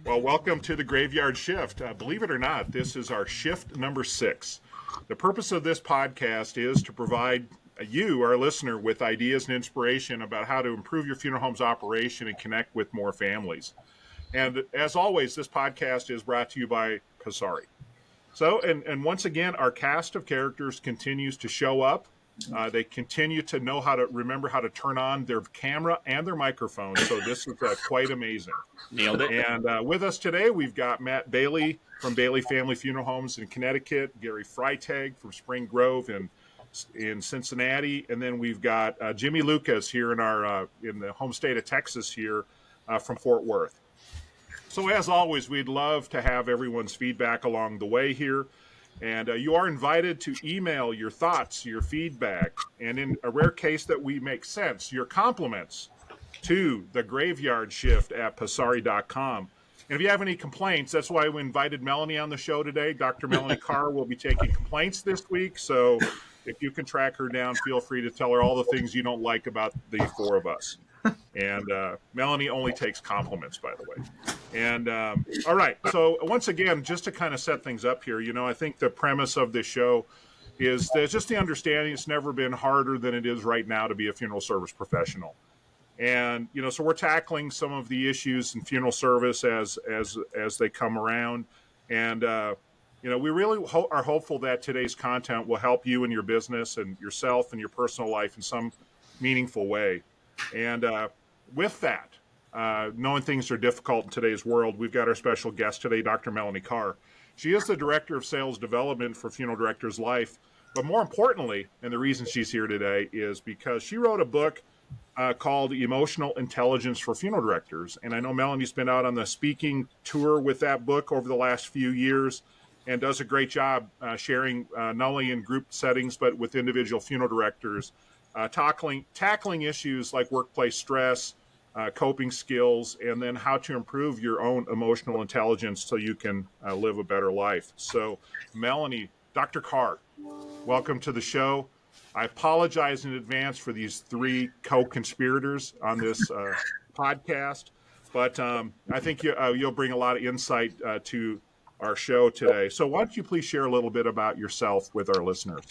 Well, welcome to the Graveyard Shift. Believe it or not, this is our shift number 6. The purpose of this podcast is to provide you, our listener, with ideas and inspiration about how to improve your funeral home's operation and connect with more families. And as always, this podcast is brought to you by Passari. So, and once again, our cast of characters continues to show up. They continue to know how to remember how to turn on their camera and their microphone. So this is quite amazing. Nailed it. And with us today, we've got Matt Bailey from Bailey Family Funeral Homes in Connecticut, Gary Freitag from Spring Grove in Cincinnati, and then we've got Jimmy Lucas here in the home state of Texas here from Fort Worth. So as always, we'd love to have everyone's feedback along the way here. And you are invited to email your thoughts, your feedback, and in a rare case that we make sense, your compliments to the Graveyard Shift at Passari.com. And if you have any complaints, that's why we invited Melanie on the show today. Dr. Melanie Carr will be taking complaints this week. So if you can track her down, feel free to tell her all the things you don't like about the four of us. And Melanie only takes compliments, by the way. And all right. So once again, just to kind of set things up here, I think the premise of this show is there's just the understanding it's never been harder than it is right now to be a funeral service professional. And, so we're tackling some of the issues in funeral service as they come around. And, we really are hopeful that today's content will help you in your business and yourself and your personal life in some meaningful way. And with that, knowing things are difficult in today's world, we've got our special guest today, Dr. Melanie Carr. She is the Director of Sales Development for Funeral Directors Life. But more importantly, and the reason she's here today is because she wrote a book called Emotional Intelligence for Funeral Directors. And I know Melanie's been out on the speaking tour with that book over the last few years and does a great job sharing not only in group settings, but with individual funeral directors, tackling issues like workplace stress, coping skills, and then how to improve your own emotional intelligence so you can live a better life. So, Melanie, Dr. Carr, welcome to the show. I apologize in advance for these 3 co-conspirators on this podcast, but I think you'll bring a lot of insight to our show today. So why don't you please share a little bit about yourself with our listeners?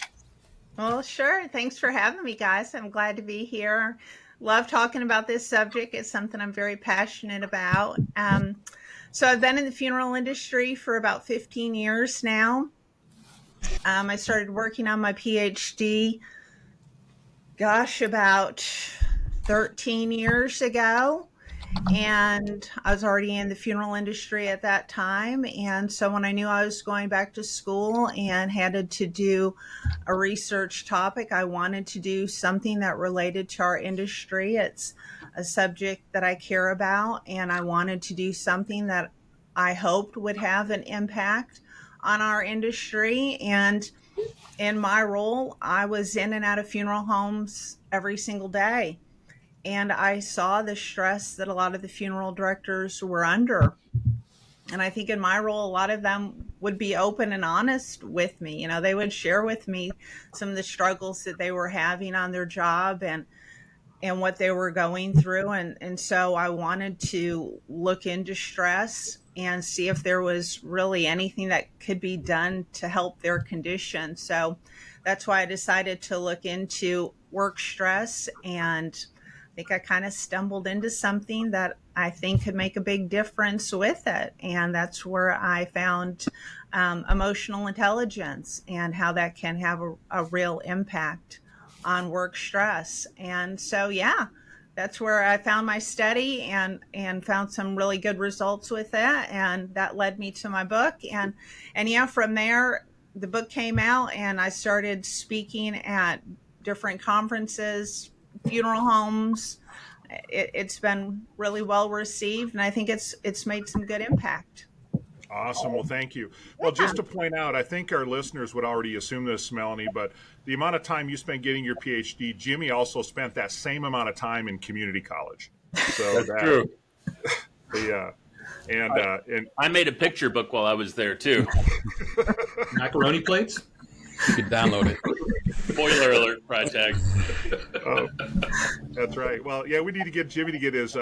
Well, sure. Thanks for having me, guys. I'm glad to be here. Love talking about this subject. It's something I'm very passionate about. So I've been in the funeral industry for about 15 years now. I started working on my PhD, about 13 years ago. And I was already in the funeral industry at that time. And so when I knew I was going back to school and had to do a research topic, I wanted to do something that related to our industry. It's a subject that I care about, and I wanted to do something that I hoped would have an impact on our industry. And in my role, I was in and out of funeral homes every single day. And I saw the stress that a lot of the funeral directors were under. And I think in my role, a lot of them would be open and honest with me. They would share with me some of the struggles that they were having on their job and what they were going through. And so I wanted to look into stress and see if there was really anything that could be done to help their condition. So that's why I decided to look into work stress, and I think I kind of stumbled into something that I think could make a big difference with it. And that's where I found emotional intelligence and how that can have a real impact on work stress. And so, that's where I found my study and found some really good results with that. And that led me to my book. And from there, the book came out and I started speaking at different conferences, funeral homes. It's been really well received, and I think it's made some good impact. Awesome. Well, thank you. Well, just to point out, I think our listeners would already assume this, Melanie, but the amount of time you spent getting your PhD, Jimmy also spent that same amount of time in community college. So that's true. Yeah. And I made a picture book while I was there too. Macaroni plates? You could download it. Spoiler alert, Freitag. Oh, that's right. Well, yeah, we need to get Jimmy to get his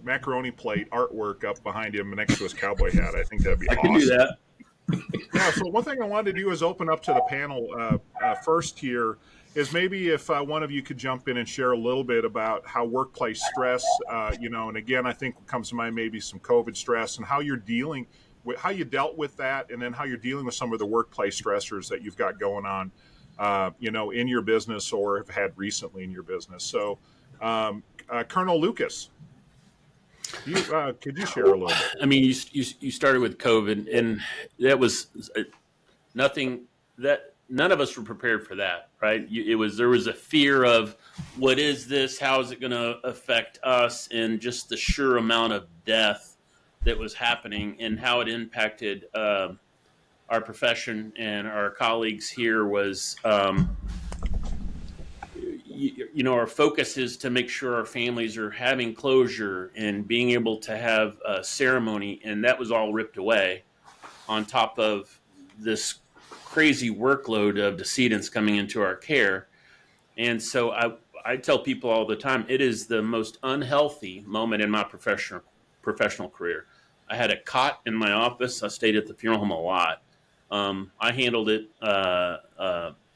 macaroni plate artwork up behind him next to his cowboy hat. I think that'd be I awesome. can do that. Yeah. So one thing I wanted to do is open up to the panel first here. Is maybe if one of you could jump in and share a little bit about how workplace stress, and again, I think what comes to mind maybe some COVID stress and how you're dealing with how you dealt with that, and then how you're dealing with some of the workplace stressors that you've got going on, in your business or have had recently in your business. So, Colonel Lucas, could you share a little bit? I mean, you started with COVID, and that was nothing that none of us were prepared for that, right? There was a fear of what is this? How is it going to affect us? And just the sheer amount of death that was happening and how it impacted our profession and our colleagues here was, our focus is to make sure our families are having closure and being able to have a ceremony, and that was all ripped away on top of this crazy workload of decedents coming into our care. And so I tell people all the time, it is the most unhealthy moment in my professional career. I had a cot in my office. I stayed at the funeral home a lot. I handled it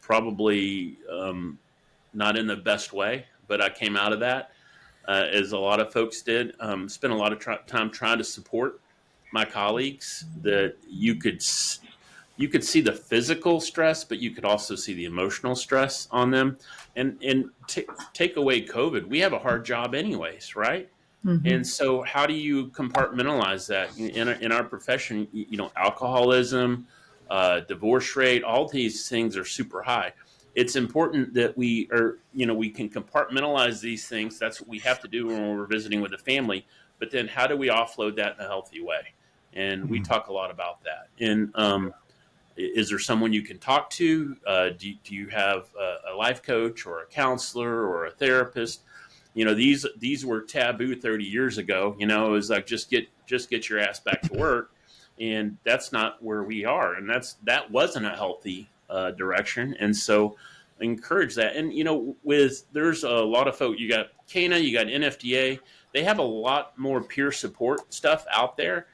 probably not in the best way, but I came out of that as a lot of folks did. Spent a lot of time trying to support my colleagues. That you could see the physical stress, but you could also see the emotional stress on them. And take away COVID, we have a hard job anyways, right? Mm-hmm. And so how do you compartmentalize that in our profession? Alcoholism, divorce rate, all these things are super high. It's important that we can compartmentalize these things. That's what we have to do when we're visiting with a family. But then how do we offload that in a healthy way? And we talk a lot about that. And is there someone you can talk to? Do you have a life coach or a counselor or a therapist? These were taboo 30 years ago. It was like just get your ass back to work, and that's not where we are. And that wasn't a healthy direction. And so encourage that. And there's a lot of folk. You got CANA, you got NFDA. They have a lot more peer support stuff out there.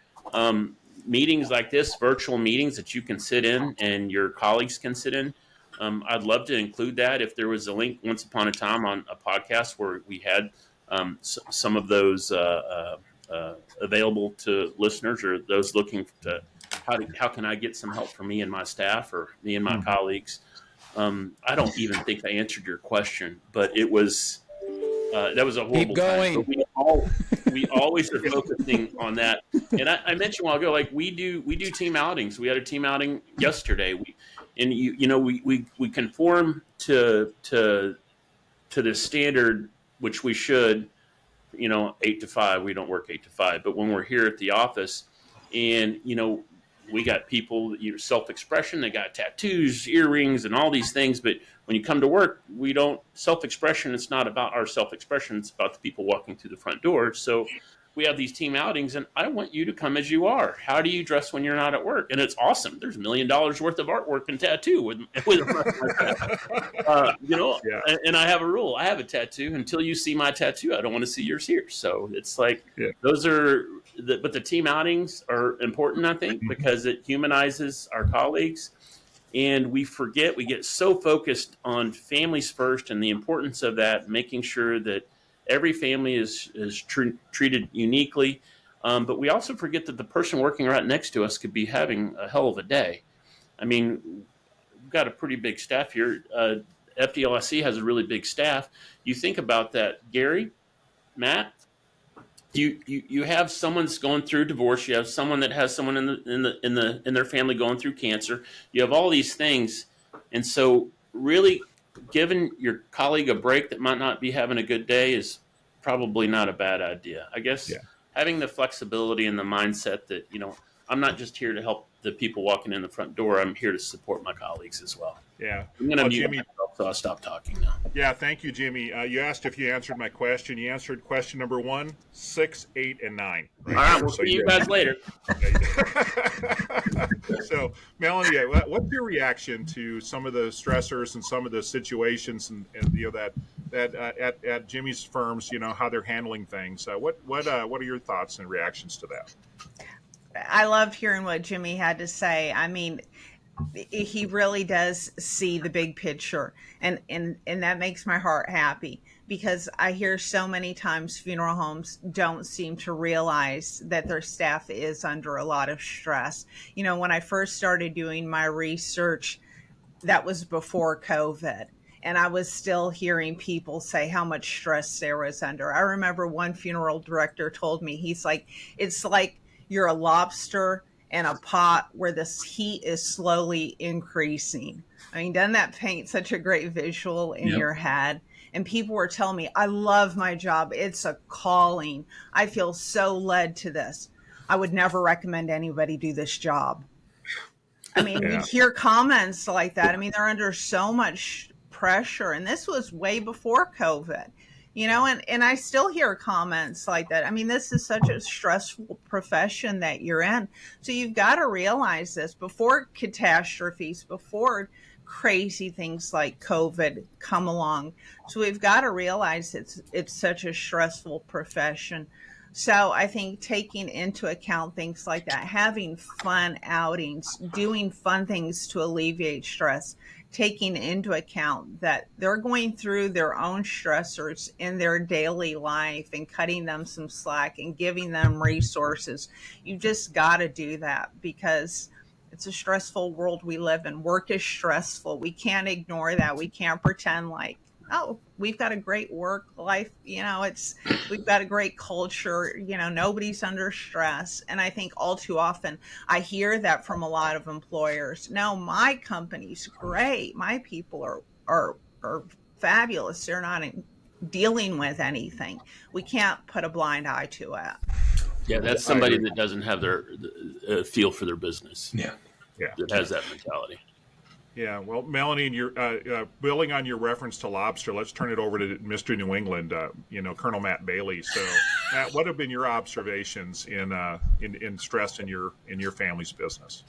Meetings like this, virtual meetings that you can sit in and your colleagues can sit in. I'd love to include that. If there was a link once upon a time on a podcast where we had some of those available to listeners or those looking to how can I get some help from me and my staff or me and my colleagues. I don't even think I answered your question, but it was that was a horrible Keep going. time. We always are focusing on that. And I mentioned a while ago, like we do team outings. We had a team outing yesterday. We conform to this standard, which we should, 8 to 5. We don't work 8 to 5, but when we're here at the office, and we got people, self-expression. They got tattoos, earrings, and all these things. But when you come to work, we don't self-expression. It's not about our self-expression. It's about the people walking through the front door. So we have these team outings, and I want you to come as you are. How do you dress when you're not at work? And it's awesome. There's $1 million worth of artwork and tattoo with yeah. And I have a rule. I have a tattoo. Until you see my tattoo, I don't want to see yours here. So it's like those are. But the team outings are important, I think, because it humanizes our colleagues. And we get so focused on families first and the importance of that, making sure that every family is treated uniquely. But we also forget that the person working right next to us could be having a hell of a day. I mean, we've got a pretty big staff here. FDLIC has a really big staff. You think about that, Gary, Matt. You have someone's going through divorce. You have someone that has someone in their family going through cancer. You have all these things, and so really giving your colleague a break that might not be having a good day is probably not a bad idea. I guess having the flexibility and the mindset that I'm not just here to help the people walking in the front door. I'm here to support my colleagues as well. Yeah, I'm going to mute myself so I'll stop talking now. Yeah, thank you, Jimmy. You asked if you answered my question. You answered question number 1, 6, 8, and 9. All right, we'll see you guys later. So, Melanie, what's your reaction to some of the stressors and some of the situations, and that at Jimmy's firms, how they're handling things? What are your thoughts and reactions to that? I loved hearing what Jimmy had to say. I mean, he really does see the big picture, and that makes my heart happy, because I hear so many times funeral homes don't seem to realize that their staff is under a lot of stress. When I first started doing my research, that was before COVID. And I was still hearing people say how much stress there was under. I remember one funeral director told me, he's like, it's like you're a lobster in a pot where this heat is slowly increasing. I mean, doesn't that paint such a great visual in your head? And people were telling me, I love my job. It's a calling. I feel so led to this. I would never recommend anybody do this job. I mean, you hear comments like that. I mean, they're under so much pressure. And this was way before COVID. And I still hear comments like that. I mean, this is such a stressful profession that you're in. So you've got to realize this before catastrophes, before crazy things like COVID come along. So we've got to realize it's such a stressful profession. So I think taking into account things like that, having fun outings, doing fun things to alleviate stress, taking into account that they're going through their own stressors in their daily life and cutting them some slack and giving them resources. You just got to do that, because it's a stressful world we live in. Work is stressful. We can't ignore that. We can't pretend like, oh, we've got a great work life. We've got a great culture. Nobody's under stress. And I think all too often I hear that from a lot of employers. No, my company's great. My people are fabulous. They're not dealing with anything. We can't put a blind eye to it. Yeah, that's somebody that doesn't have their feel for their business. Yeah. That has that mentality. Yeah, well, Melanie, and you're building on your reference to lobster. Let's turn it over to Mr. New England, Colonel Matt Bailey. So, Matt, what have been your observations in stress in your family's business?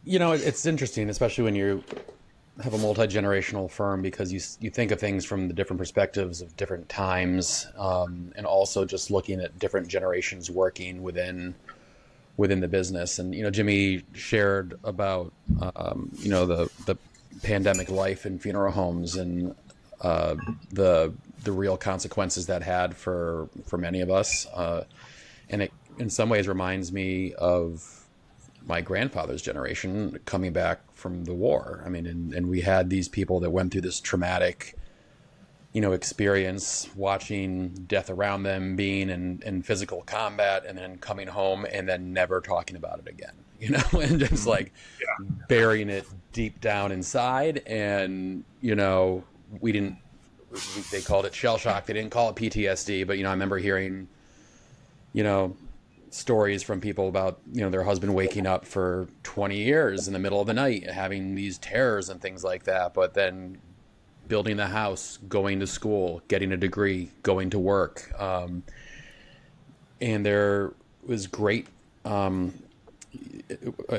It's interesting, especially when you have a multi-generational firm, because you think of things from the different perspectives of different times, and also just looking at different generations working within the business. And Jimmy shared about the pandemic life in funeral homes, and the real consequences that had for many of us, and it in some ways reminds me of my grandfather's generation coming back from the war. I mean, and we had these people that went through this traumatic experience, watching death around them, being in physical combat, and then coming home and then never talking about it again, and just like burying it deep down inside. And, they called it shell shock. They didn't call it PTSD, but, I remember hearing, stories from people about, their husband waking up for 20 years in the middle of the night, having these terrors and things like that, but then building the house, going to school, getting a degree, going to work. And there was great, I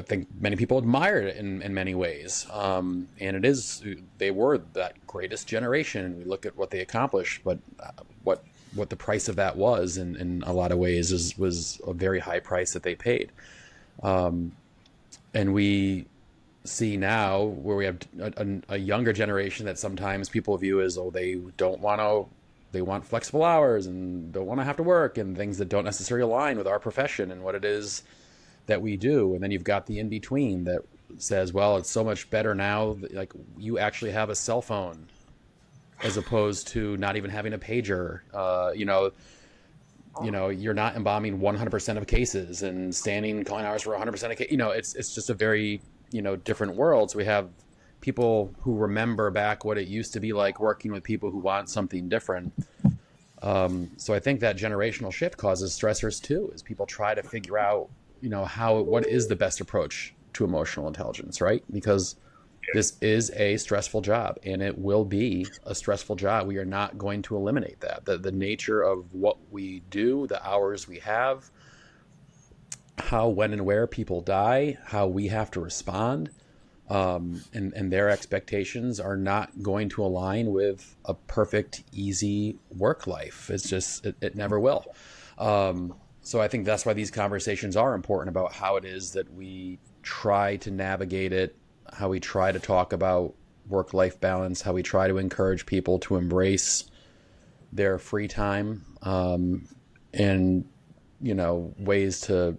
think many people admired it in many ways. And they were that greatest generation. We look at what they accomplished, but what the price of that was in a lot of ways was a very high price that they paid. And we see now where we have a younger generation that sometimes people view as, they want flexible hours and don't want to have to work, and things that don't necessarily align with our profession and what it is that we do. And then you've got the in-between that says, well, it's so much better now, like you actually have a cell phone as opposed to not even having a pager. You're not embalming 100% of cases and standing calling hours for 100% of cases. It's just a very different worlds. We have people who remember back what it used to be like working with people who want something different. So I think that generational shift causes stressors too, as people try to figure out, what is the best approach to emotional intelligence, right? Because This is a stressful job, and it will be a stressful job. We are not going to eliminate that. The nature of what we do, the hours we have, how, when, and where people die, how we have to respond, and their expectations are not going to align with a perfect, easy work life. It's just, it never will. So I think that's why these conversations are important about how it is that we try to navigate it, how we try to talk about work-life balance, how we try to encourage people to embrace their free time, and, ways to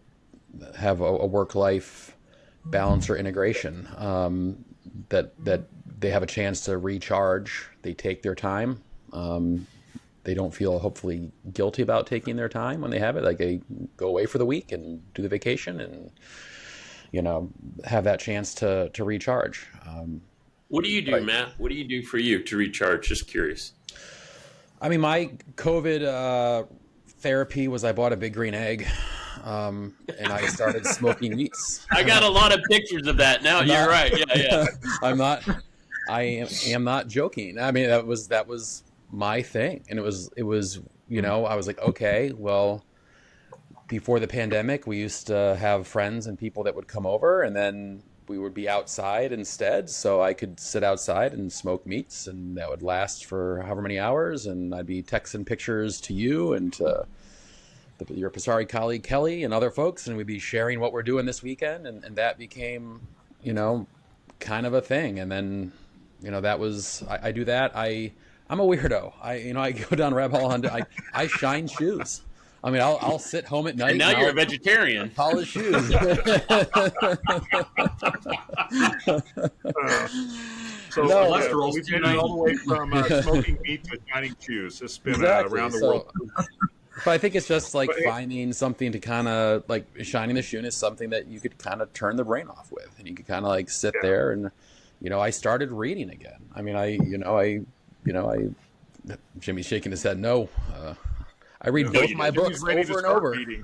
have a work-life balance or integration, that they have a chance to recharge. They take their time. They don't feel hopefully guilty about taking their time when they have it. Like they go away for the week and do the vacation and, have that chance to recharge. What do you do, Matt? What do you do for you to recharge? Just curious. I mean, my COVID therapy was I bought a big green egg, and I started smoking meats. I got a lot of pictures of that now. You're right. Yeah. I am not joking. I mean, that was my thing. And it was, I was like, okay, well, before the pandemic, we used to have friends and people that would come over, and then we would be outside instead. So I could sit outside and smoke meats, and that would last for however many hours. And I'd be texting pictures to you and to your Passari colleague, Kelly, and other folks. And we'd be sharing what we're doing this weekend. And that became, kind of a thing. And then, that was, I do that. I'm a weirdo. I go down Reb Hall Hunt. I shine shoes. I mean, I'll sit home at night. And now you're a vegetarian. Polish shoes. So cholesterol's we've been all the way from smoking meat to shining shoes. It's been around the world. But I think it's just like finding something to kind of like shining the shoe is something that you could kind of turn the brain off with, and you could kind of like sit there and, I started reading again. I mean, Jimmy's shaking his head. No, I read both my books over and over. Reading.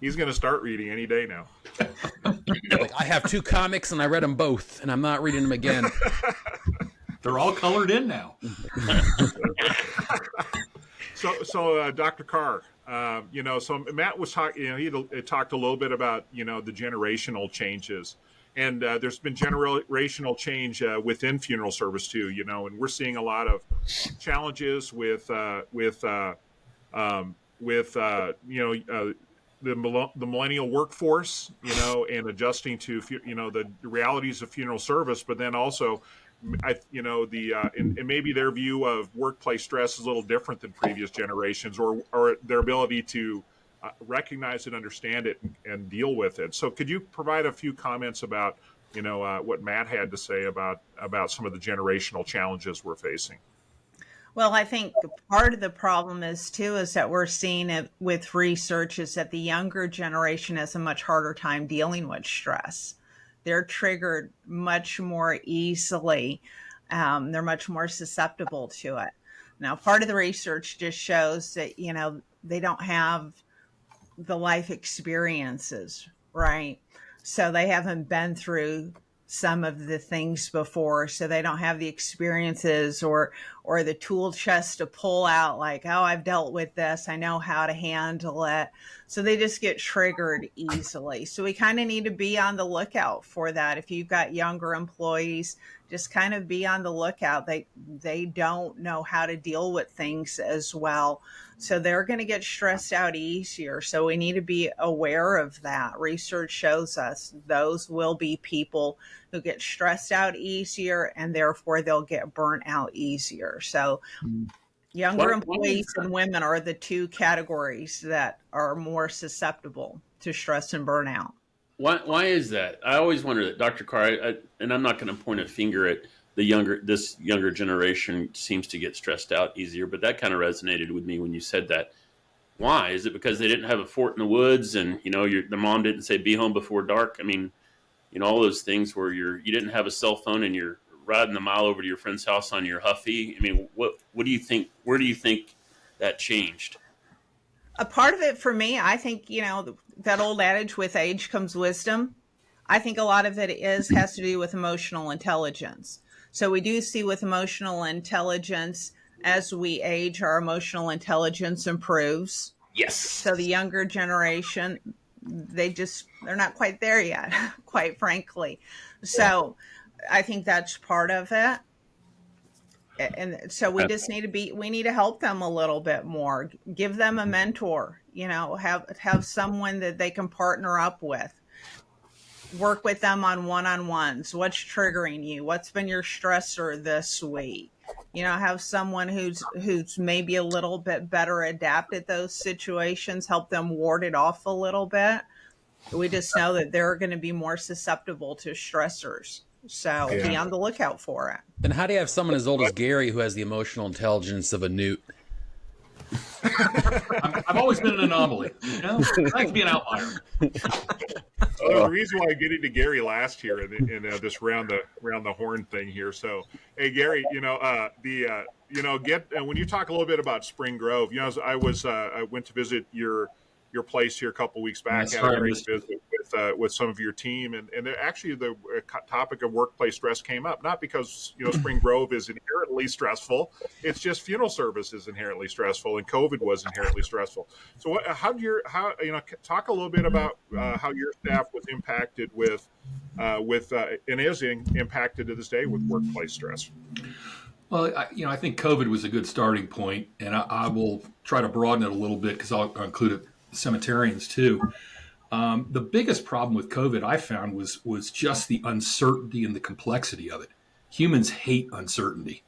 He's going to start reading any day now. Like I have 2 comics and I read them both, and I'm not reading them again. They're all colored in now. So Dr. Carr, so Matt was talking. He talked a little bit about the generational changes. And there's been generational change within funeral service too, and we're seeing a lot of challenges with the millennial workforce, and adjusting to the realities of funeral service, but then also, and maybe their view of workplace stress is a little different than previous generations, or their ability to recognize it, understand it, and deal with it. So could you provide a few comments about, what Matt had to say about some of the generational challenges we're facing? Well, I think part of the problem is that we're seeing it with research is that the younger generation has a much harder time dealing with stress. They're triggered much more easily. They're much more susceptible to it. Now, part of the research just shows that, they don't have the life experiences, right? So they haven't been through some of the things before, so they don't have the experiences or the tool chest to pull out, like, oh, I've dealt with this, I know how to handle it. So they just get triggered easily. So we kind of need to be on the lookout for that. If you've got younger employees, just kind of be on the lookout. They don't know how to deal with things as well. So they're going to get stressed out easier. So we need to be aware of that. Research shows us those will be people who get stressed out easier, and therefore they'll get burnt out easier. So younger employees and women are the 2 categories that are more susceptible to stress and burnout. Why is that? I always wonder that, Dr. Carr, and I'm not going to point a finger at this younger generation seems to get stressed out easier, but that kind of resonated with me when you said that. Why? Is it because they didn't have a fort in the woods, and the mom didn't say be home before dark? I mean, all those things where you didn't have a cell phone and you're riding the mile over to your friend's house on your Huffy. I mean, what do you think? Where do you think that changed? A part of it for me, I think, that old adage, with age comes wisdom. I think a lot of it has to do with emotional intelligence. So we do see with emotional intelligence, as we age, our emotional intelligence improves. Yes. So the younger generation, they're not quite there yet, quite frankly. So I think that's part of it. And so we need to help them a little bit more, give them a mentor, have someone that they can partner up with, work with them on one-on-ones. What's triggering you? What's been your stressor this week? Have someone who's maybe a little bit better adept at those situations, help them ward it off a little bit. We just know that they're going to be more susceptible to stressors. So be on the lookout for it. Then how do you have someone as old as Gary who has the emotional intelligence of a newt? I've always been an anomaly. I like to be an outlier. Well, the reason why I get into Gary last year in this round the horn thing here. So, hey Gary, when you talk a little bit about Spring Grove, I went to visit your place here a couple weeks back. Had a great visit with some of your team, and actually the topic of workplace stress came up. Not because Spring Grove is inherently stressful; it's just funeral service is inherently stressful, and COVID was inherently stressful. So, talk a little bit about how your staff was impacted and is impacted to this day with workplace stress. Well, I think COVID was a good starting point, and I will try to broaden it a little bit because I'll include cemeterians too. The biggest problem with COVID I found was just the uncertainty and the complexity of it. Humans hate uncertainty.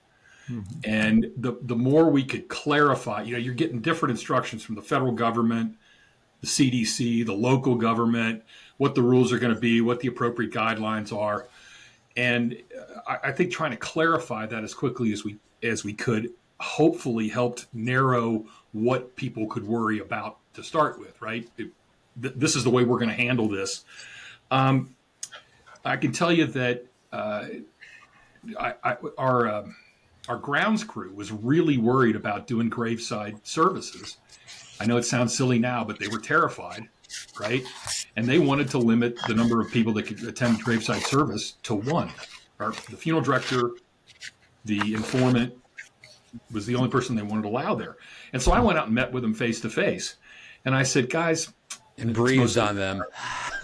Mm-hmm. And the more we could clarify, you're getting different instructions from the federal government, the CDC, the local government, what the rules are going to be, what the appropriate guidelines are. And I think trying to clarify that as quickly as we could hopefully helped narrow what people could worry about to start with, right? This is the way we're going to handle this. I can tell you that our grounds crew was really worried about doing graveside services. I know it sounds silly now, but they were terrified, right? And they wanted to limit the number of people that could attend graveside service to one. The funeral director, the informant, was the only person they wanted to allow there. And so I went out and met with them face to face. And I said, guys, and breathed on them.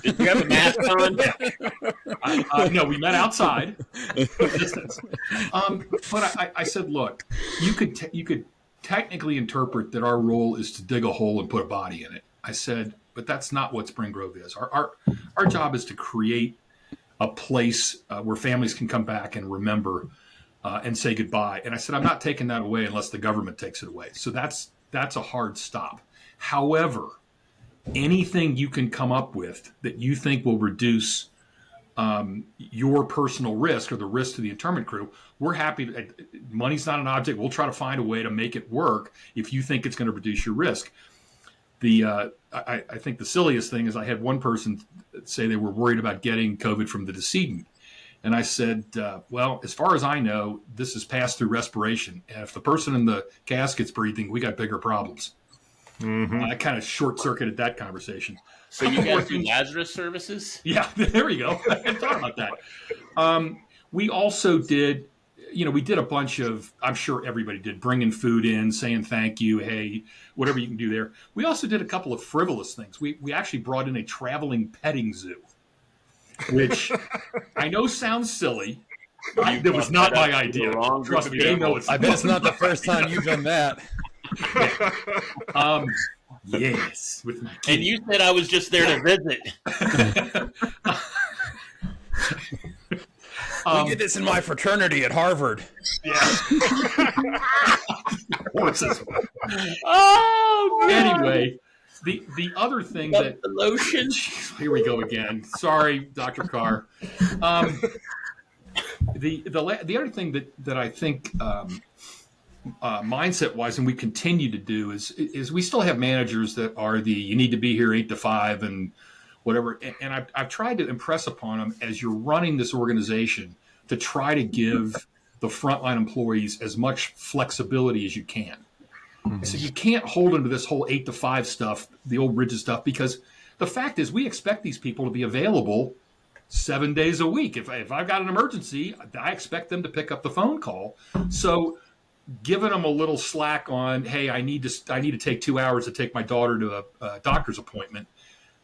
Did you have a mask on? No, we met outside. Distance. But I said, look, you could technically interpret that our role is to dig a hole and put a body in it. I said, but that's not what Spring Grove is. Our job is to create a place where families can come back and remember and say goodbye. And I said, I'm not taking that away unless the government takes it away. So that's a hard stop. However, anything you can come up with that you think will reduce your personal risk or the risk to the interment crew, we're happy. Money's not an object. We'll try to find a way to make it work if you think it's going to reduce your risk. I think the silliest thing is I had one person say they were worried about getting COVID from the decedent. And I said, well, as far as I know, this is passed through respiration. And if the person in the casket's breathing, we got bigger problems. Mm-hmm. I kind of short-circuited that conversation. So you guys do Lazarus services? Yeah, there we go. I hadn't thought about that. We also did, we did a bunch of, I'm sure everybody did, bringing food in, saying thank you, hey, whatever you can do there. We also did a couple of frivolous things. We actually brought in a traveling petting zoo, which I know sounds silly. That was not my idea. Trust me, they know it's I bet it's not the first time you've done that. Yes, with my kids. And you said I was just there to visit. We did this in my fraternity at Harvard. Yeah. Horses. Oh, God. Anyway, the other thing that the lotion. Here we go again. Sorry, Dr. Carr. The other thing that I think mindset-wise, and we continue to do, is we still have managers that are you need to be here 8 to 5 and whatever. And I've tried to impress upon them as you're running this organization to try to give the frontline employees as much flexibility as you can. Mm-hmm. So you can't hold them to this whole 8 to 5 stuff, the old rigid stuff, because the fact is we expect these people to be available 7 days a week. If I've got an emergency, I expect them to pick up the phone call. So giving them a little slack on, hey, I need to take 2 hours to take my daughter to a doctor's appointment.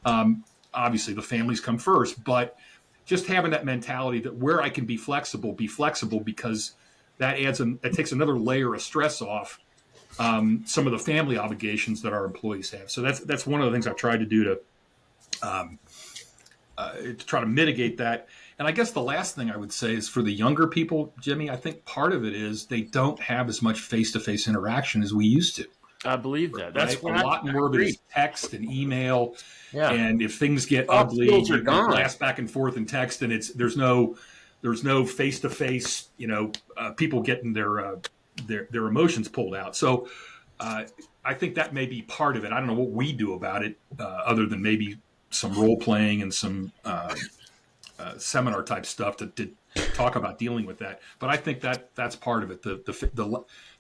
Obviously, the families come first, but just having that mentality that where I can be flexible, because that takes another layer of stress off some of the family obligations that our employees have. So that's one of the things I've tried to do to try to mitigate that. And I guess the last thing I would say is for the younger people, Jimmy, I think part of it is they don't have as much face-to-face interaction as we used to. I believe that. That's right? A lot more of it is text and email. Yeah. And if things get Soft ugly, skills are you gone. blast back and forth in text, and there's no face-to-face, people getting their emotions pulled out. So I think that may be part of it. I don't know what we do about it, other than maybe some role playing and some seminar type stuff to talk about dealing with that. But I think that's part of it.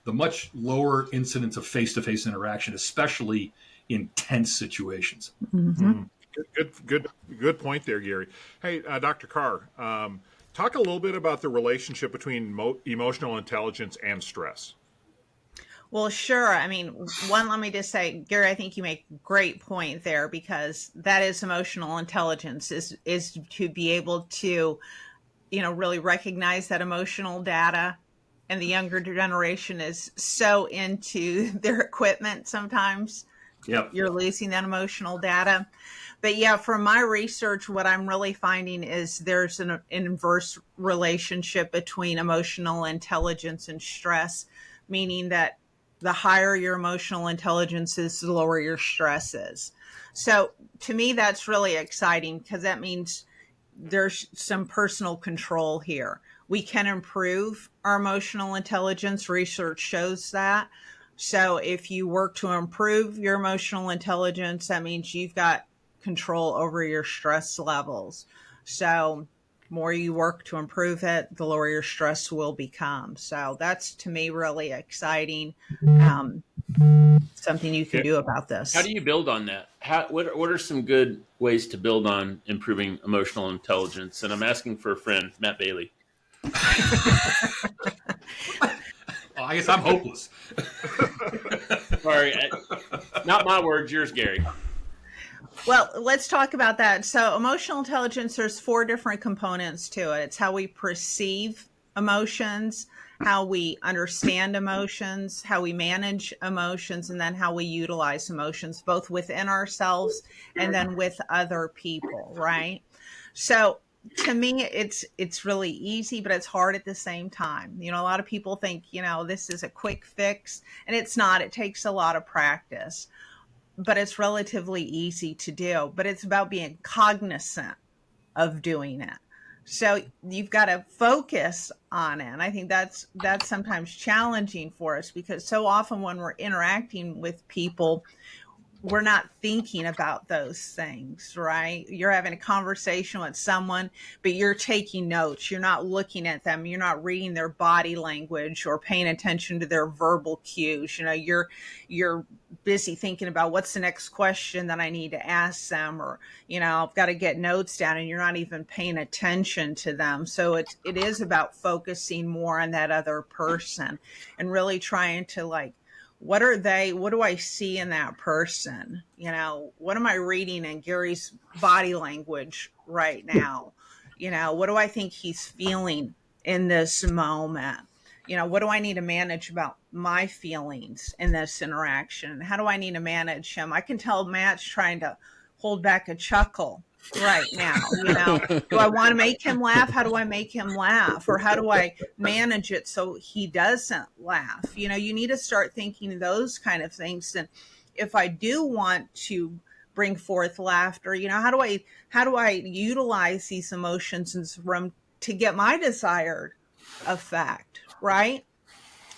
The much lower incidence of face-to-face interaction, especially in tense situations. Mm-hmm. Good point there, Gary. Hey, Dr. Carr, talk a little bit about the relationship between emotional intelligence and stress. Well, sure. I mean, let me just say, Gary, I think you make a great point there, because that is emotional intelligence, is to be able to, really recognize that emotional data. And the younger generation is so into their equipment sometimes. Yep. You're losing that emotional data. But yeah, from my research, what I'm really finding is there's an inverse relationship between emotional intelligence and stress, meaning that the higher your emotional intelligence is, the lower your stress is. So to me, that's really exciting, because that means there's some personal control here. We can improve our emotional intelligence. Research shows that. So if you work to improve your emotional intelligence, that means you've got control over your stress levels. So the more you work to improve it, the lower your stress will become. So that's, to me, really exciting. Something you can do about this. How do you build on that? What are some good ways to build on improving emotional intelligence? And I'm asking for a friend, Matt Bailey. I guess I'm hopeless. Sorry, not my words, yours, Gary. Well, let's talk about that. So emotional intelligence, there's 4 different components to it. It's how we perceive emotions, how we understand emotions, how we manage emotions, and then how we utilize emotions, both within ourselves and then with other people, right? So to me, it's really easy, but it's hard at the same time. A lot of people think, this is a quick fix, and it's not. It takes a lot of practice, but it's relatively easy to do. But it's about being cognizant of doing it. So you've got to focus on it. And I think that's sometimes challenging for us, because so often when we're interacting with people, we're not thinking about those things, right? You're having a conversation with someone, but you're taking notes. You're not looking at them. You're not reading their body language or paying attention to their verbal cues. You're busy thinking about what's the next question that I need to ask them, or, I've got to get notes down, and you're not even paying attention to them. So it is about focusing more on that other person and really trying to what do I see in that person? What am I reading in Gary's body language right now? What do I think he's feeling in this moment? What do I need to manage about my feelings in this interaction? How do I need to manage him? I can tell Matt's trying to hold back a chuckle right now. Do I want to make him laugh? How do I make him laugh? Or how do I manage it so he doesn't laugh? You need to start thinking those kind of things. And if I do want to bring forth laughter, how do I utilize these emotions in this room to get my desired effect, right?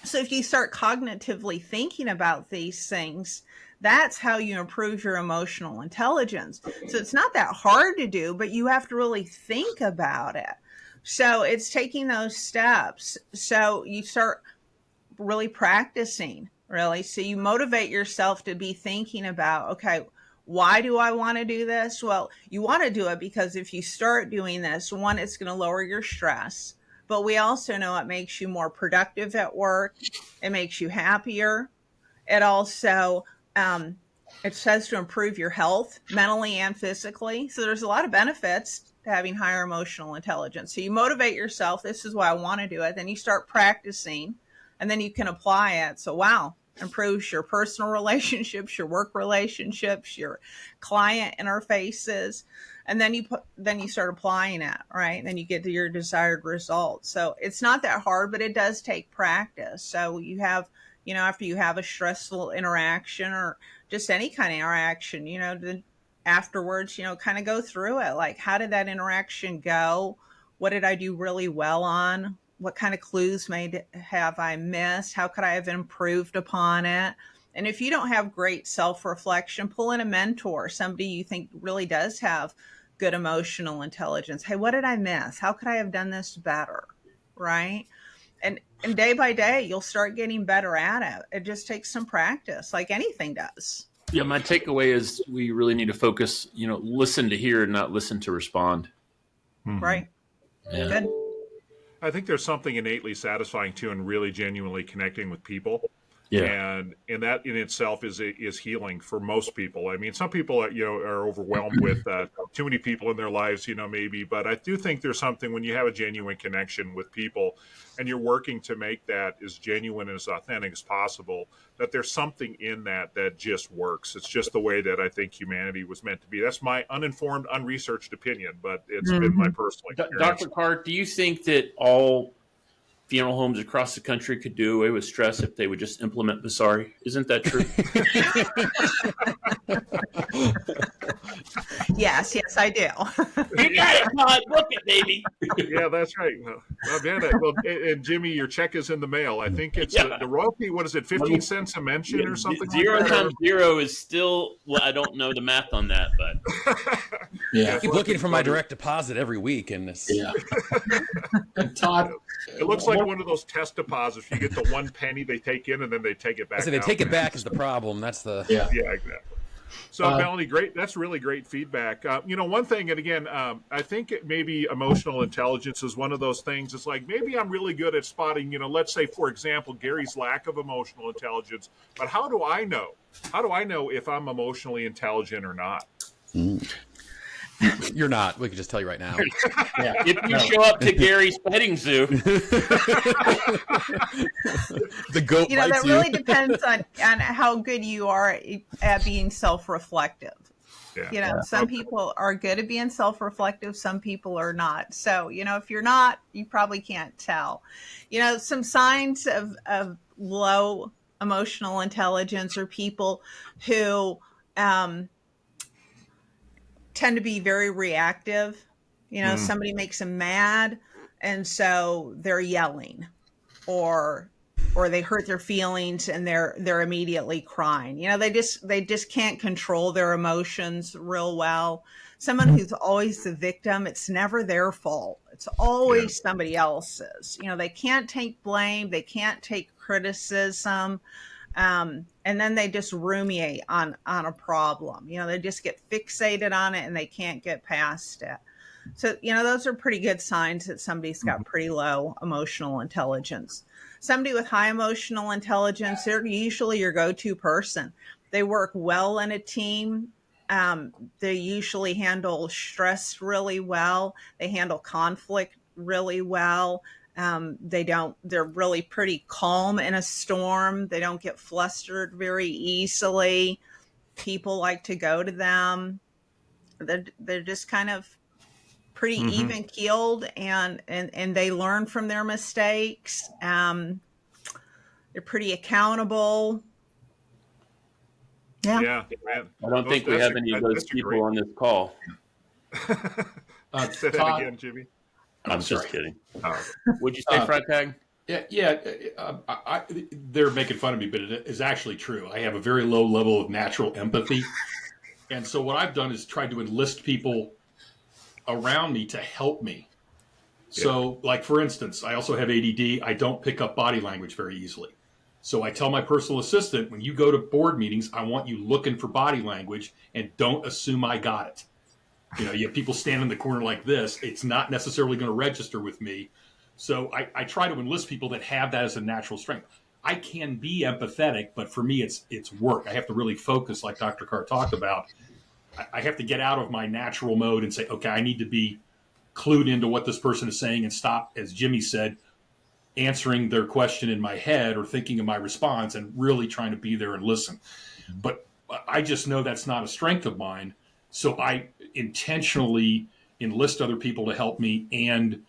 So if you start cognitively thinking about these things, that's how you improve your emotional intelligence. So it's not that hard to do, but you have to really think about it. So it's taking those steps. So you start really practicing, really. So you motivate yourself to be thinking about, okay, Why do I want to do this? Well, you want to do it because if you start doing this, one, it's going to lower your stress. But we also know it makes you more productive at work. It makes you happier. It also, it says to improve your health mentally and physically. So there's a lot of benefits to having higher emotional intelligence. So you motivate yourself. This is why I want to do it. Then you start practicing and then you can apply it. So, wow, improves your personal relationships, your work relationships, your client interfaces. And then you start applying it, right? And then you get to your desired result. So it's not that hard, but it does take practice. So you have, after you have a stressful interaction or just any kind of interaction, then afterwards, kind of go through it. Like, how did that interaction go? What did I do really well on? What kind of clues have I missed? How could I have improved upon it? And if you don't have great self-reflection, pull in a mentor, somebody you think really does have good emotional intelligence. Hey, what did I miss? How could I have done this better? Right? And day by day, you'll start getting better at it. It just takes some practice, like anything does. Yeah, my takeaway is we really need to focus, listen to hear and not listen to respond. Right. Yeah. Good. I think there's something innately satisfying too in really genuinely connecting with people. Yeah. And that in itself is healing for most people. I mean, some people are overwhelmed with too many people in their lives, maybe. But I do think there's something when you have a genuine connection with people, and you're working to make that as genuine and as authentic as possible. That there's something in that just works. It's just the way that I think humanity was meant to be. That's my uninformed, unresearched opinion, but it's been my personal experience. Dr. Carr, do you think that all funeral homes across the country could do away with stress if they would just implement Vasari? Isn't that true? Yes, I do. You got it, Todd. Book it, baby. Yeah, that's right. And Jimmy, your check is in the mail. I think it's the royalty. What is it? 15 cents a mention or something? Zero like that? times zero is still. Well, I don't know the math on that, but I keep looking for my direct deposit every week, and it's And Todd, it looks like one of those test deposits. You get the 1 penny they take in, and then they take it back. I say they take it back is the problem. That's the yeah, exactly. So, Melanie, great. That's really great feedback. One thing, and again, I think maybe emotional intelligence is one of those things. It's like maybe I'm really good at spotting, let's say, for example, Gary's lack of emotional intelligence. But how do I know? How do I know if I'm emotionally intelligent or not? You're not. We can just tell you right now. yeah, if you show up to Gary's petting zoo, the goat that bites really depends on how good you are at being self-reflective. Yeah. Some people are good at being self-reflective, some people are not. So, if you're not, you probably can't tell. Some signs of low emotional intelligence are people who tend to be very reactive. Somebody makes them mad, and so they're yelling, or they hurt their feelings and they're immediately crying. They just can't control their emotions real well. Someone who's always the victim, it's never their fault. It's always somebody else's. They can't take blame, they can't take criticism. And then they just ruminate on a problem. They just get fixated on it and they can't get past it. So, those are pretty good signs that somebody's got pretty low emotional intelligence. Somebody with high emotional intelligence, they're usually your go-to person. They work well in a team. They usually handle stress really well. They handle conflict really well. They're really pretty calm in a storm. They don't get flustered very easily. People like to go to them. They're just kind of pretty even keeled and they learn from their mistakes. They're pretty accountable. Yeah. I don't think we have any of those people on this call. Say that again, Jimmy. I'm just kidding. Oh. Would you say, Freitag? They're making fun of me, but it is actually true. I have a very low level of natural empathy. And so what I've done is tried to enlist people around me to help me. So, like, for instance, I also have ADD. I don't pick up body language very easily. So I tell my personal assistant, when you go to board meetings, I want you looking for body language and don't assume I got it. You have people stand in the corner like this. It's not necessarily going to register with me. So I try to enlist people that have that as a natural strength. I can be empathetic, but for me, it's work. I have to really focus, like Dr. Carr talked about. I have to get out of my natural mode and say, okay, I need to be clued into what this person is saying and stop, as Jimmy said, answering their question in my head or thinking of my response and really trying to be there and listen. But I just know that's not a strength of mine. So I intentionally enlist other people to help me and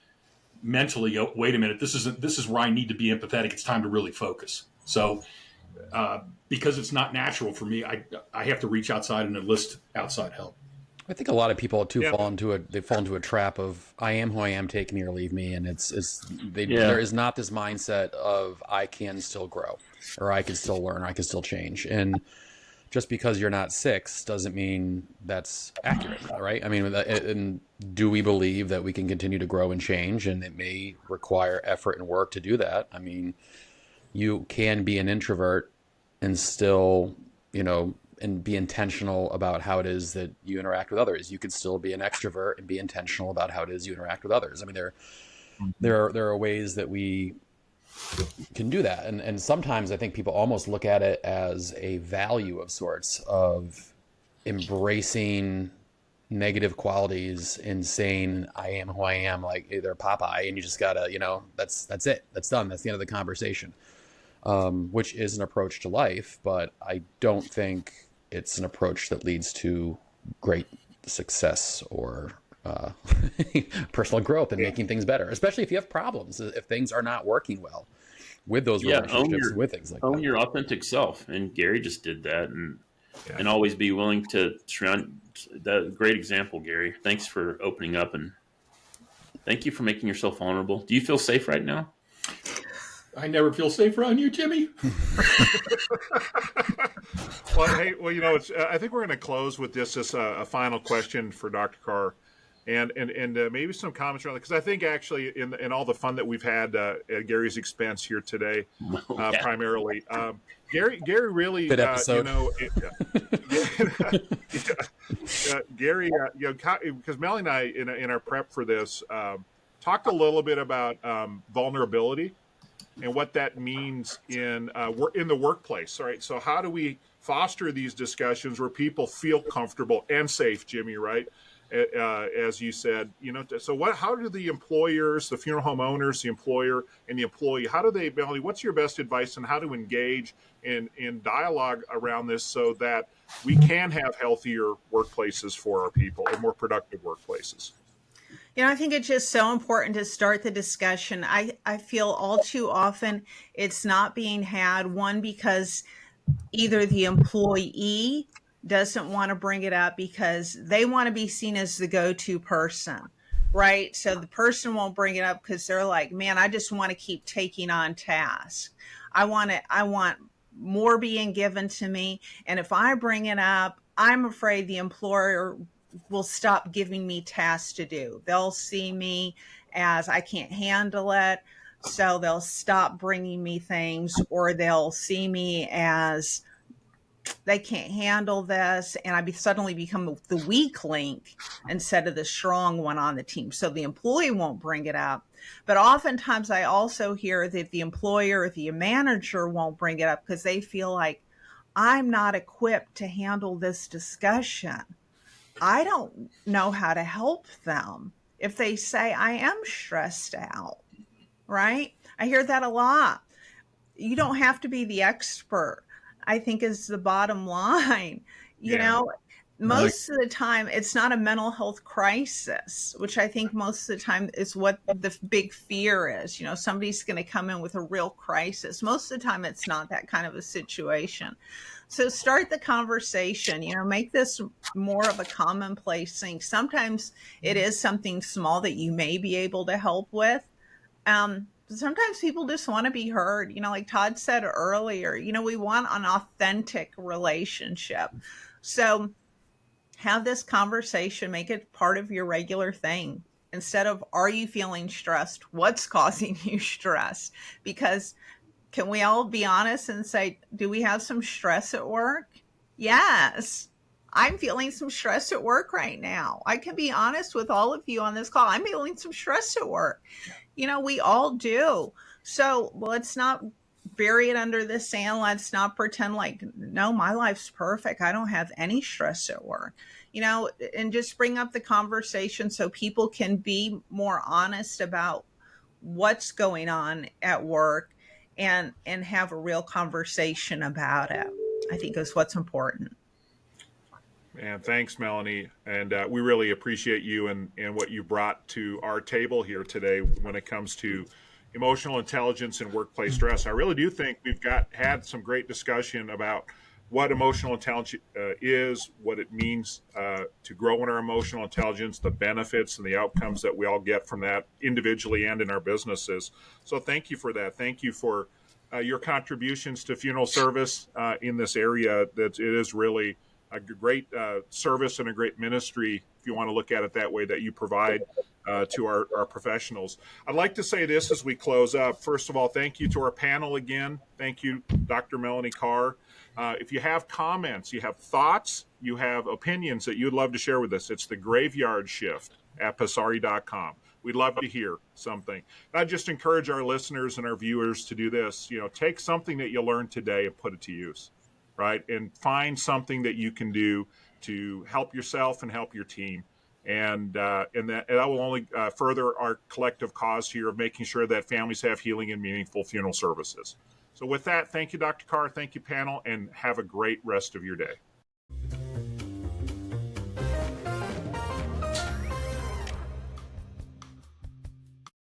mentally go, wait a minute, this is where I need to be empathetic. It's time to really focus. So because it's not natural for me, I have to reach outside and enlist outside help. I think a lot of people too fall into a trap of I am who I am, take me or leave me, and there is not this mindset of I can still grow, or I can still learn, or I can still change. And just because you're not 6 doesn't mean that's accurate, right? I mean, and do we believe that we can continue to grow and change, and it may require effort and work to do that? I mean, you can be an introvert and still, and be intentional about how it is that you interact with others. You can still be an extrovert and be intentional about how it is you interact with others. I mean, there are ways that we can do that. And sometimes I think people almost look at it as a value of sorts of embracing negative qualities and saying, I am who I am, like they're Popeye, and you just gotta, that's it. That's done. That's the end of the conversation. Which is an approach to life, but I don't think it's an approach that leads to great success or personal growth and making things better, especially if you have problems, if things are not working well with those relationships, with things like that. Own your authentic self. And Gary just did that, and always be willing to surround. That great example, Gary. Thanks for opening up, and thank you for making yourself vulnerable. Do you feel safe right now? I never feel safe around you, Jimmy. Well, hey, I think we're going to close with this as a final question for Dr. Carr, and maybe some comments around it, because I think actually in all the fun that we've had at Gary's expense here today, primarily, Gary really, good episode. Gary, because Melanie and I in our prep for this talked a little bit about vulnerability and what that means in the workplace. All right, so how do we foster these discussions where people feel comfortable and safe, Jimmy? Right, as you said, So how do the employers, the funeral home owners, the employer, and the employee, how do they, Melanie? What's your best advice on how to engage in dialogue around this so that we can have healthier workplaces for our people and more productive workplaces? I think it's just so important to start the discussion. I feel all too often it's not being had, one, because either the employee doesn't want to bring it up because they want to be seen as the go-to person, right? So the person won't bring it up because they're like, man, I just want to keep taking on tasks. I want more being given to me. And if I bring it up, I'm afraid the employer will stop giving me tasks to do. They'll see me as I can't handle it, so they'll stop bringing me things, or they'll see me as they can't handle this, and I suddenly become the weak link instead of the strong one on the team. So the employee won't bring it up. But oftentimes I also hear that the employer or the manager won't bring it up because they feel like I'm not equipped to handle this discussion. I don't know how to help them if they say I am stressed out, right? I hear that a lot. You don't have to be the expert, I think, is the bottom line. Most of the time it's not a mental health crisis, which I think most of the time is what the big fear is. Somebody's going to come in with a real crisis. Most of the time it's not that kind of a situation. So start the conversation, make this more of a commonplace thing. Sometimes it is something small that you may be able to help with. Sometimes people just want to be heard, like Todd said earlier, we want an authentic relationship. So have this conversation, make it part of your regular thing. Instead of, are you feeling stressed? What's causing you stress? Because Can we all be honest and say, do we have some stress at work? Yes. I'm feeling some stress at work right now. I can be honest with all of you on this call. I'm feeling some stress at work. We all do. So let's not bury it under the sand. Let's not pretend like, no, my life's perfect. I don't have any stress at work, and just bring up the conversation so people can be more honest about what's going on at work and have a real conversation about it. I think is what's important. And thanks, Melanie. And we really appreciate you and what you brought to our table here today when it comes to emotional intelligence and workplace stress. I really do think we've had some great discussion about what emotional intelligence is, what it means to grow in our emotional intelligence, the benefits and the outcomes that we all get from that individually and in our businesses. So thank you for that. Thank you for your contributions to funeral service in this area. That it is really a great service and a great ministry, if you want to look at it that way, that you provide to our professionals. I'd like to say this as we close up. First of all, thank you to our panel again. Thank you, Dr. Melanie Carr. If you have comments, you have thoughts, you have opinions that you'd love to share with us, it's the graveyard shift at Passari.com. We'd love to hear something. And I just encourage our listeners and our viewers to do this. Take something that you learned today and put it to use. Right, and find something that you can do to help yourself and help your team, and that will only further our collective cause here of making sure that families have healing and meaningful funeral services. So with that, thank you, Dr. Carr, thank you, panel, and have a great rest of your day.